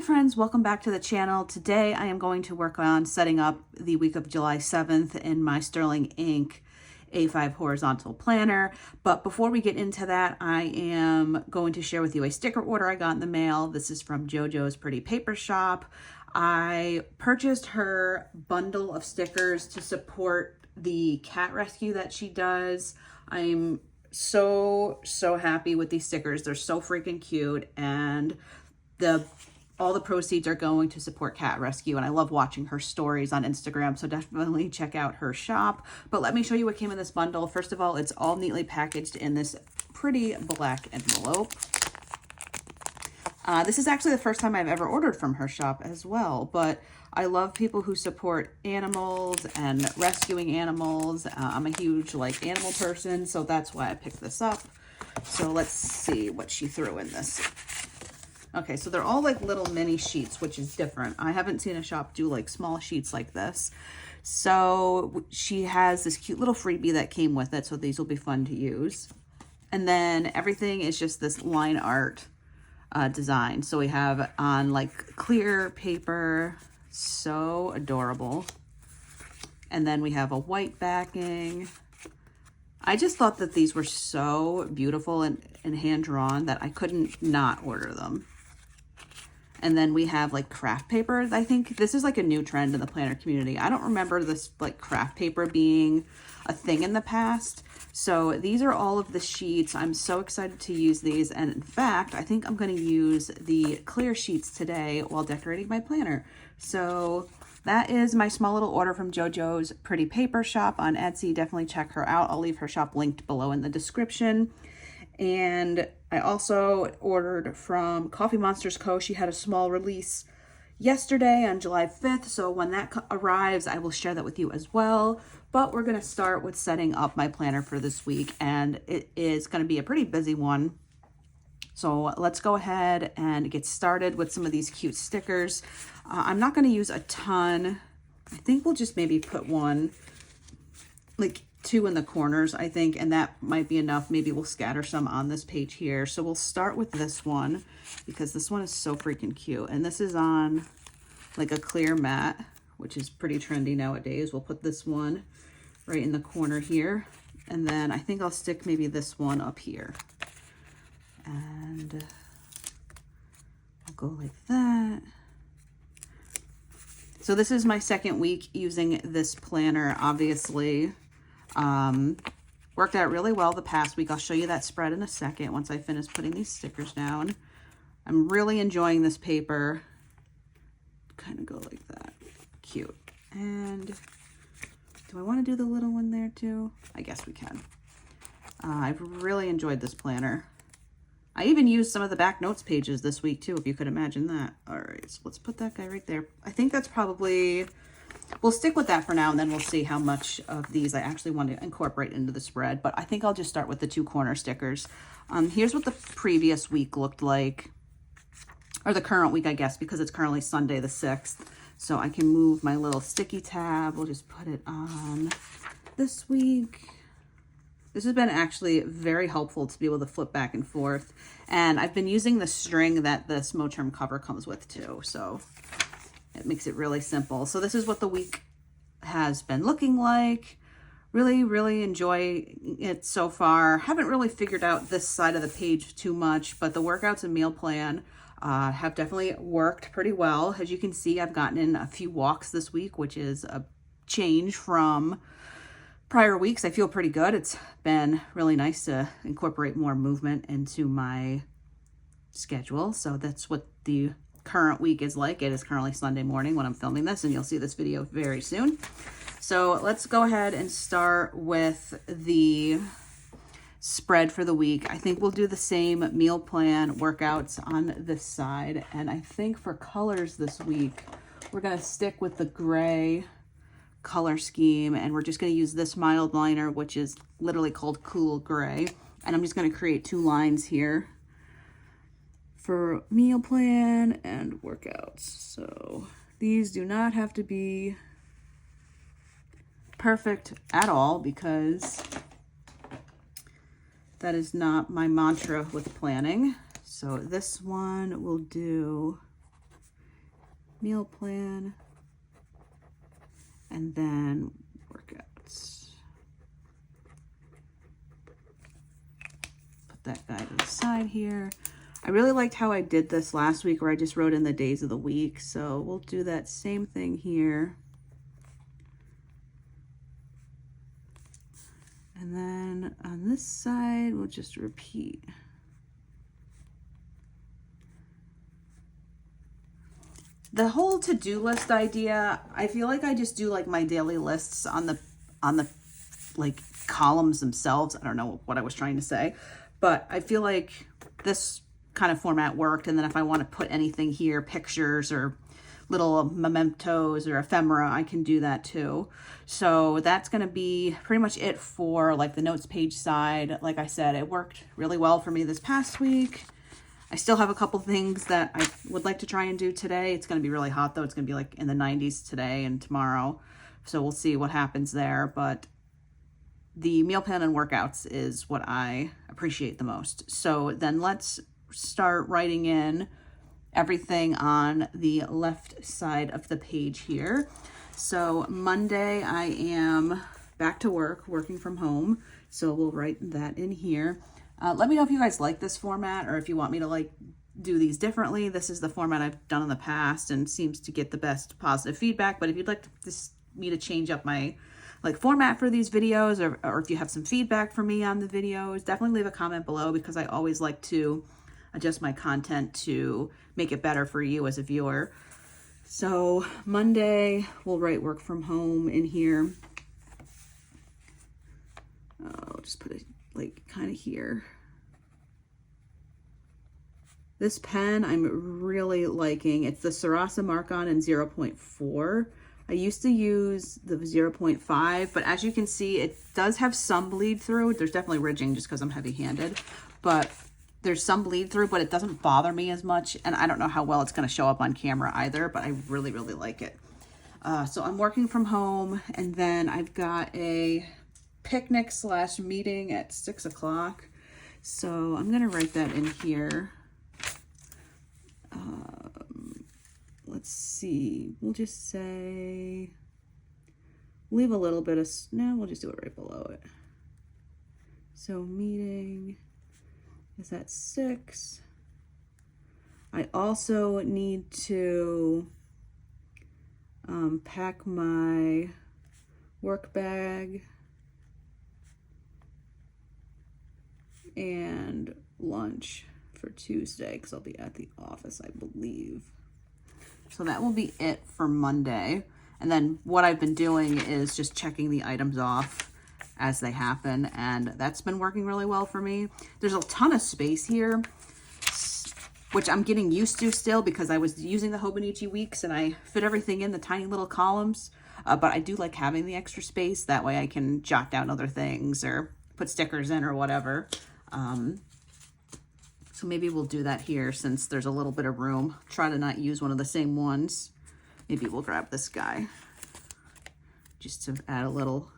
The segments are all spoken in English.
friends, welcome back to the channel. Today I am going to work on setting up the week of July 7th in my Sterling Ink A5 horizontal planner. But before we get into that, I am going to share with you a sticker order I got in the mail. This is from JoJo's Pretty Paper Shop. I purchased her bundle of stickers to support the cat rescue that she does. I'm so happy with these stickers. They're so freaking cute, and all the proceeds are going to support cat rescue, and I love watching her stories on Instagram, so definitely check out her shop. But let me show you what came in this bundle. First of all, it's all neatly packaged in this pretty black envelope. This is actually the first time I've ever ordered from her shop as well, but I love people who support animals and rescuing animals. I'm a huge animal person, so that's why I picked this up. So let's see what she threw in this. Okay, so they're all little mini sheets, which is different. I haven't seen a shop do small sheets like this. So she has this cute little freebie that came with it, so these will be fun to use. And then everything is just this line art design. So we have on clear paper, so adorable. And then we have a white backing. I just thought that these were so beautiful and hand-drawn that I couldn't not order them. And then we have craft paper. I think this is a new trend in the planner community. I don't remember this craft paper being a thing in the past. So these are all of the sheets. I'm so excited to use these. And in fact, I think I'm going to use the clear sheets today while decorating my planner. So that is my small little order from JoJo's Pretty Paper Shop on Etsy. Definitely check her out. I'll leave her shop linked below in the description. And I also ordered from Coffee Monsters Co. She had a small release yesterday on July 5th. So when that arrives, I will share that with you as well. But we're going to start with setting up my planner for this week. And it is going to be a pretty busy one. So let's go ahead and get started with some of these cute stickers. I'm not going to use a ton. I think we'll just maybe put one, two in the corners, I think, and that might be enough. Maybe we'll scatter some on this page here. So we'll start with this one because this one is so freaking cute. And this is on a clear mat, which is pretty trendy nowadays. We'll put this one right in the corner here. And then I think I'll stick maybe this one up here. And I'll go like that. So this is my second week using this planner, obviously. Worked out really well the past week. I'll show you that spread in a second once I finish putting these stickers down. I'm really enjoying this paper. Kind of go like that. Cute. And do I want to do the little one there too? I guess we can. I've really enjoyed this planner. I even used some of the back notes pages this week too, if you could imagine that. All right, so let's put that guy right there. I think that's probably... We'll stick with that for now, and then we'll see how much of these I actually want to incorporate into the spread. But I think I'll just start with the two corner stickers. Here's what the previous week looked like, or the current week, I guess, because it's currently Sunday the 6th. So I can move my little sticky tab. We'll just put it on this week. This has been actually very helpful to be able to flip back and forth. And I've been using the string that this Moterm cover comes with too. So it makes it really simple. So this is what the week has been looking like. Really enjoy it so far. Haven't really figured out this side of the page too much, but the workouts and meal plan have definitely worked pretty well. As you can see, I've gotten in a few walks this week, which is a change from prior weeks. I feel pretty good. It's been really nice to incorporate more movement into my schedule. So that's what the current week is like. It is currently Sunday morning when I'm filming this, and you'll see this video very soon. So let's go ahead and start with the spread for the week. I think we'll do the same meal plan workouts on this side, and I think for colors this week we're going to stick with the gray color scheme, and we're just going to use this mild liner, which is literally called Cool Gray, and I'm just going to create two lines here for meal plan and workouts. So these do not have to be perfect at all, because that is not my mantra with planning. So this one will do meal plan, and then workouts. Put that guy to the side here. I really liked how I did this last week where I just wrote in the days of the week. So we'll do that same thing here. And then on this side, we'll just repeat. The whole to-do list idea, I feel like I just do like my daily lists on the like columns themselves. I don't know what I was trying to say, but I feel like this kind of format worked. And then if I want to put anything here, pictures or little mementos or ephemera, I can do that too. So that's going to be pretty much it for like the notes page side. Like I said, it worked really well for me this past week. I still have a couple things that I would like to try and do today. It's going to be really hot though. It's going to be like in the 90s today and tomorrow. So we'll see what happens there. But the meal plan and workouts is what I appreciate the most. So then let's start writing in everything on the left side of the page here. So Monday I am back to work, working from home. So we'll write that in here. Let me know if you guys like this format or if you want me to like do these differently. This is the format I've done in the past and seems to get the best positive feedback. But if you'd like me to change up my like format for these videos, or if you have some feedback for me on the videos, definitely leave a comment below, because I always like to adjust my content to make it better for you as a viewer. So Monday, we'll write work from home in here. I'll just put it like kind of here. This pen I'm really liking. It's the Sarasa Mark-On in 0.4. I used to use the 0.5, but as you can see, it does have some bleed through. There's definitely ridging just because I'm heavy-handed, but there's some bleed through, but it doesn't bother me as much. And I don't know how well it's going to show up on camera either, but I really, really like it. So I'm working from home, and then I've got a picnic / meeting at 6 o'clock. So I'm going to write that in here. Let's see, we'll just say, leave a little bit of, no, we'll just do it right below it. So meeting is at 6. I also need to pack my work bag and lunch for Tuesday, because I'll be at the office, I believe. So that will be it for Monday. And then what I've been doing is just checking the items off as they happen. And that's been working really well for me. There's a ton of space here, which I'm getting used to still, because I was using the Hobonichi Weeks and I fit everything in the tiny little columns. But I do like having the extra space. That way I can jot down other things or put stickers in or whatever. So maybe we'll do that here since there's a little bit of room. Try to not use one of the same ones. Maybe we'll grab this guy just to add a little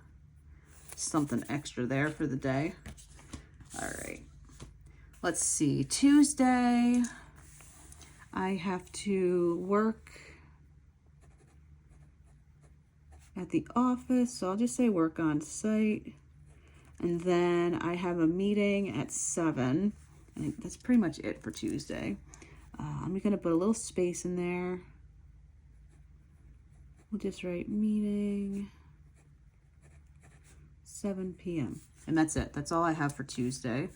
something extra there for the day. All right, let's see. Tuesday, I have to work at the office, so I'll just say work on site. And then I have a meeting at 7. And that's pretty much it for Tuesday. I'm going to put a little space in there. We'll just write meeting 7 p.m. And that's it. That's all I have for Tuesday.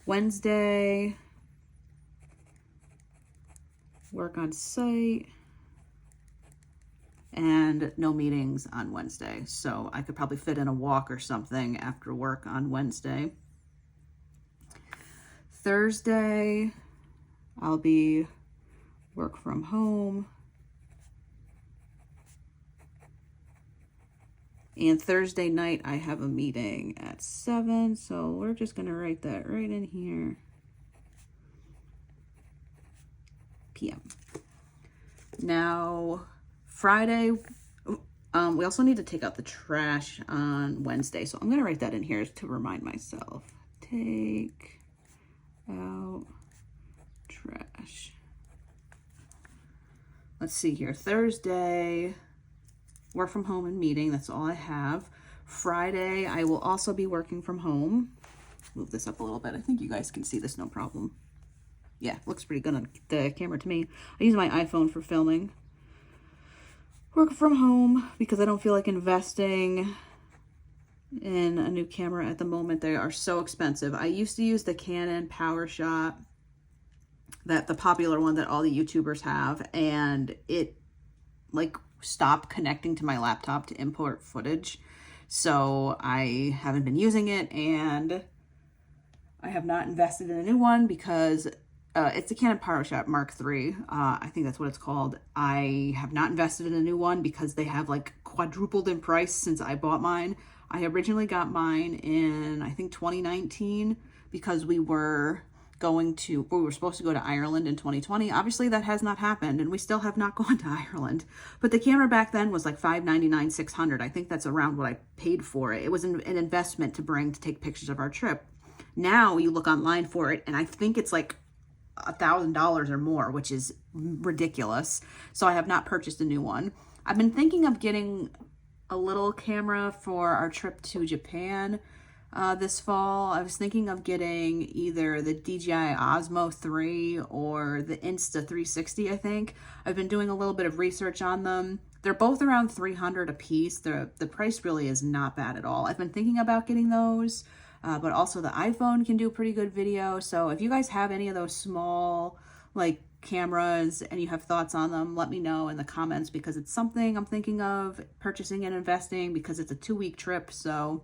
Wednesday, work on site. And no meetings on Wednesday. So I could probably fit in a walk or something after work on Wednesday. Thursday, I'll be work from home. And Thursday night, I have a meeting at 7. So we're just going to write that right in here. PM. Now, Friday, we also need to take out the trash on Wednesday. So I'm going to write that in here to remind myself. Take out trash. let's see here. Thursday, work from home and meeting. That's all I have. Friday, I will also be working from home. Move this up a little bit. I think you guys can see this no problem. Yeah, looks pretty good on the camera to me. I use my iPhone for filming. Work from home because I don't feel like investing in a new camera at the moment. They are so expensive. I used to use the Canon PowerShot, the popular one that all the YouTubers have, and it like stopped connecting to my laptop to import footage. So I haven't been using it, and I have not invested in a new one because it's a Canon PowerShot Mark III. I think that's what it's called. I have not invested in a new one because they have like quadrupled in price since I bought mine. I originally got mine in, I think, 2019 because we were supposed to go to Ireland in 2020. Obviously that has not happened, and we still have not gone to Ireland. But the camera back then was like $599, $600. I think that's around what I paid for it. It was an investment to take pictures of our trip. Now you look online for it, and I think it's like $1,000 or more, which is ridiculous. So I have not purchased a new one. I've been thinking of getting a little camera for our trip to Japan this fall. I was thinking of getting either the DJI Osmo 3 or the Insta360, I think. I've been doing a little bit of research on them. They're both around $300 a piece. The price really is not bad at all. I've been thinking about getting those. But also the iPhone can do pretty good video. So if you guys have any of those small like cameras and you have thoughts on them, let me know in the comments, because it's something I'm thinking of purchasing and investing, because it's a 2-week trip. So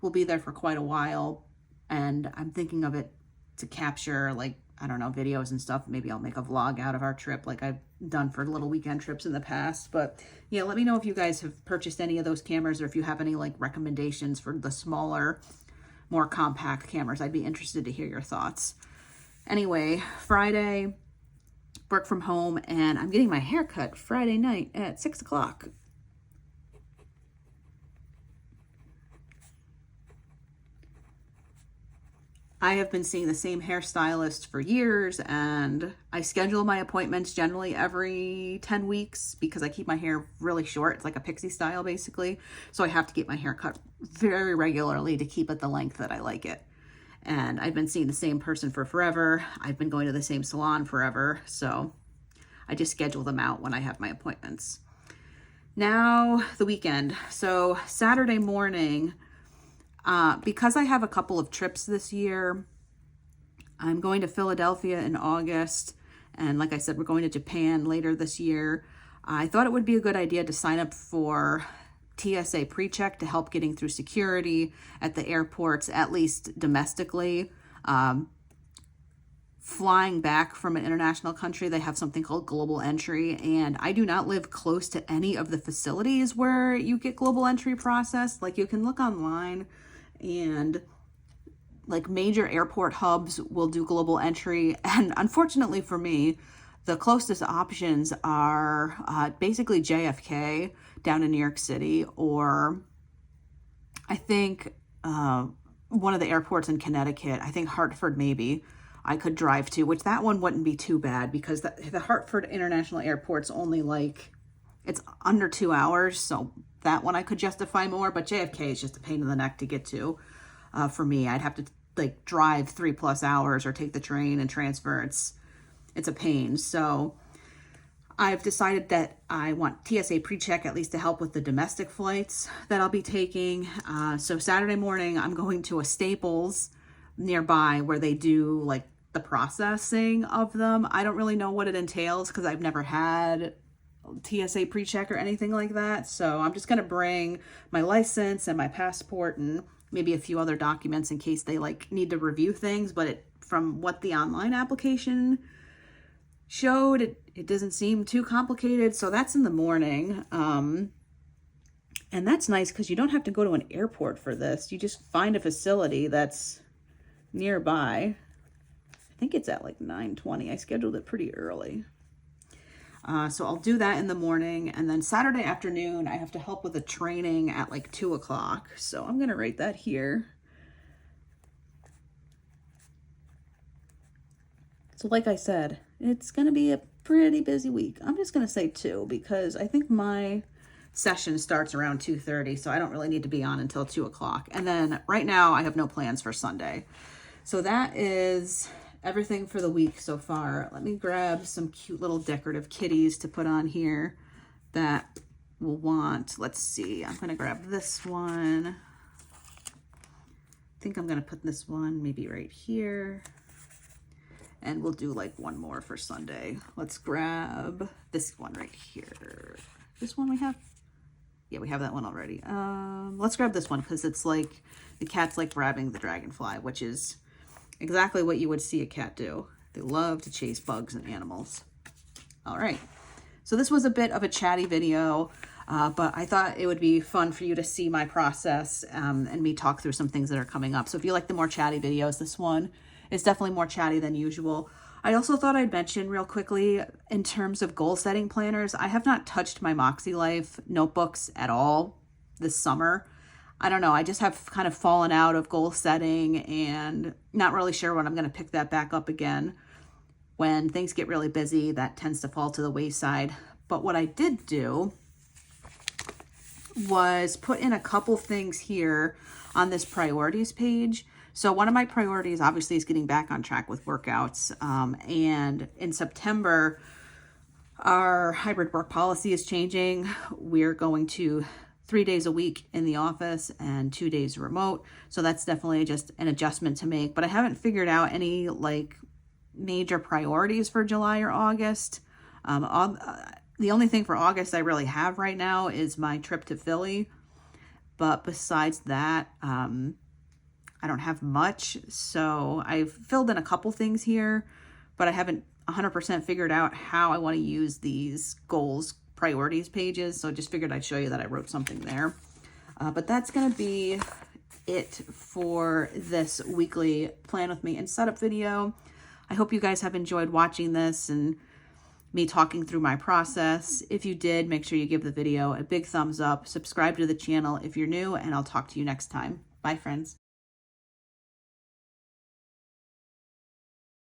we'll be there for quite a while, and I'm thinking of it to capture, like, I don't know, videos and stuff. Maybe I'll make a vlog out of our trip like I've done for little weekend trips in the past. But yeah, let me know if you guys have purchased any of those cameras, or if you have any like recommendations for the smaller, more compact cameras. I'd be interested to hear your thoughts. Anyway, Friday, work from home, and I'm getting my hair cut Friday night at 6 o'clock. I have been seeing the same hairstylist for years, and I schedule my appointments generally every 10 weeks because I keep my hair really short. It's like a pixie style, basically. So I have to get my hair cut very regularly to keep it the length that I like it. And I've been seeing the same person for forever. I've been going to the same salon forever. So I just schedule them out when I have my appointments. Now, the weekend. So Saturday morning, because I have a couple of trips this year, I'm going to Philadelphia in August, and like I said, we're going to Japan later this year. I thought it would be a good idea to sign up for TSA PreCheck to help getting through security at the airports, at least domestically. Flying back from an international country, they have something called Global Entry, and I do not live close to any of the facilities where you get Global Entry processed. Like, you can look online, and like major airport hubs will do Global Entry, and unfortunately for me, the closest options are basically JFK down in New York City, or I think one of the airports in Connecticut. I think Hartford maybe I could drive to, which that one wouldn't be too bad because the Hartford International Airport's only like, it's under 2 hours, so that one I could justify more, but JFK is just a pain in the neck to get to. For me, I'd have to like drive 3+ hours or take the train and transfer. It's a pain. So I've decided that I want TSA PreCheck at least to help with the domestic flights that I'll be taking. So Saturday morning, I'm going to a Staples nearby where they do like the processing of them. I don't really know what it entails because I've never had TSA PreCheck or anything like that. So I'm just going to bring my license and my passport and maybe a few other documents in case they like need to review things. But from what the online application showed, it doesn't seem too complicated. So that's in the morning. And that's nice because you don't have to go to an airport for this. You just find a facility that's nearby. I think it's at like 9:20. I scheduled it pretty early. So I'll do that in the morning, and then Saturday afternoon I have to help with a training at like 2 o'clock. So I'm gonna write that here. So like I said, it's gonna be a pretty busy week. I'm just going to say 2 because I think my session starts around 2:30, so I don't really need to be on until 2 o'clock. And then right now I have no plans for Sunday. So that is everything for the week so far. Let me grab some cute little decorative kitties to put on here that we'll want. Let's see. I'm going to grab this one. I think I'm going to put this one maybe right here. And we'll do like one more for Sunday. Let's grab this one right here. This one we have? Yeah, we have that one already. Let's grab this one because it's like the cat's like grabbing the dragonfly, which is exactly what you would see a cat do. They love to chase bugs and animals. All right. So this was a bit of a chatty video, but I thought it would be fun for you to see my process and me talk through some things that are coming up. So if you like the more chatty videos, this one is definitely more chatty than usual. I also thought I'd mention real quickly in terms of goal setting planners, I have not touched my Moxie Life notebooks at all this summer. I don't know. I just have kind of fallen out of goal setting and not really sure when I'm going to pick that back up again. When things get really busy, that tends to fall to the wayside. But what I did do was put in a couple things here on this priorities page. So one of my priorities obviously is getting back on track with workouts. And in September, our hybrid work policy is changing. We're going to 3 days a week in the office and 2 days remote. So that's definitely just an adjustment to make. But I haven't figured out any like major priorities for July or August. The only thing for August I really have right now is my trip to Philly. But besides that, I don't have much. So I've filled in a couple things here, but I haven't 100% figured out how I want to use these goals priorities pages. So I just figured I'd show you that I wrote something there. But that's going to be it for this weekly plan with me and setup video. I hope you guys have enjoyed watching this and me talking through my process. If you did, make sure you give the video a big thumbs up, subscribe to the channel if you're new, and I'll talk to you next time. Bye, friends.